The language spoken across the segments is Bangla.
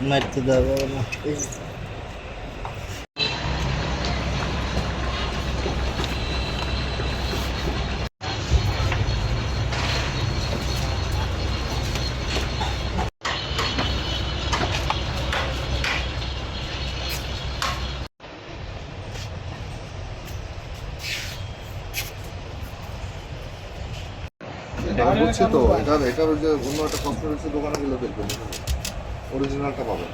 মারতে দেওয়া না। বুঝছি তো, এটার যে অন্য একটা কসমেটিক্সের দোকানে গেলে দেখবেন অরিজিনালটা পাবেন।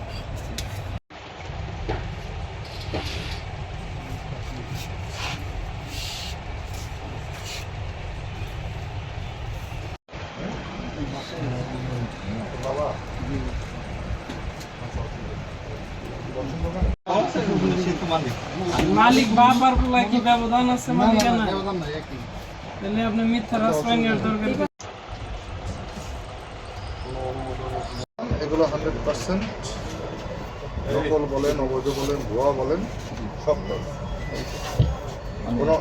মালিক বাবার বলা কি ব্যবধান আছে মালিকানা? তাহলে আপনি মিথ্যার আশ্রয় নেওয়ার দরকার নেই। এগুলো 100% নকল বলেন, অবৈধ বলেন, ভুয়া বলেন, সব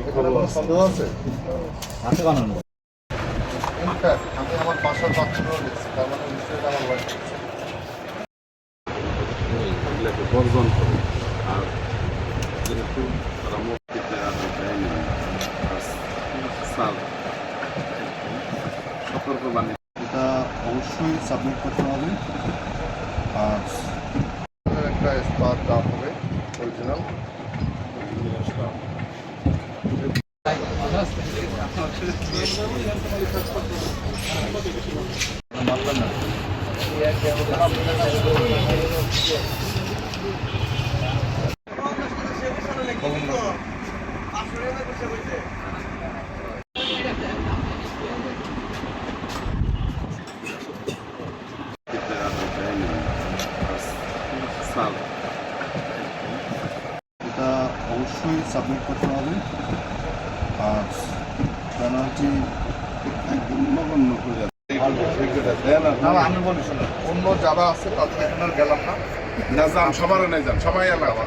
এখানে কোনো সন্দেহ আছে? ইনফ্যাক্ট আমি আমার বাসার বাচ্চারাও দেখছি, তার মানে নিশ্চয়ই আমার ওয়াইফ এগুলোকে বর্জন করে। আর যেহেতু তারা মসজিদে আদৌ দেয়নি, স্যার সতর্কবাণী এটা অবশ্যই সাবমিট করতে হবে। আর একটা স্পার দাম হবে অরিজিনাল। স্যার এটা অবশ্যই সাবমিট করতে হবে। আর পেনাল্টি একদম নগণ্য করে যাবে। আমি বলি শোনো, অন্য যারা আছে তাদের এখানে আর গেলাম না। না যান, সবার নেই যান, সবাই এলাকা,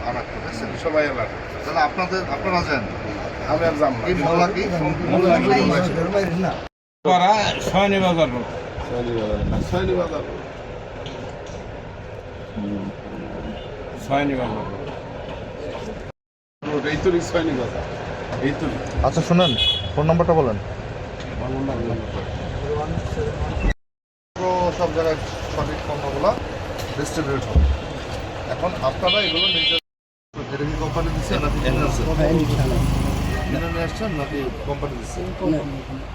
সবাই এলাকা। তাহলে আপনারা যান, আমি আর যাম না। এই মোল্লা কি সয়নি বাজার সয়নি বাজার সয়নি বাজার এই তো সয়নি বাজার এই তো। আচ্ছা শুনেন, ফোন নাম্বারটা বলেন। সব জায়গায় সঠিক পণ্যগুলো ডিস্ট্রিবিউট হবে। এখন আপনারা এগুলো নিজের কোম্পানি দিচ্ছে নাকি কিনে নিয়ে আসছেন নাকি কোম্পানি দিচ্ছে?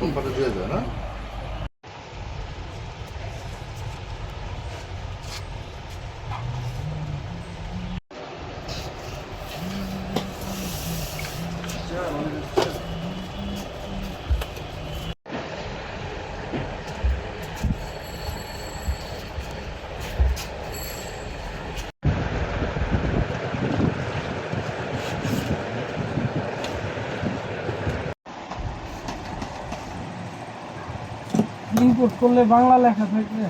কোম্পানি দিয়ে যায় না? ইনপুট করলে বাংলা লেখা থাকবে।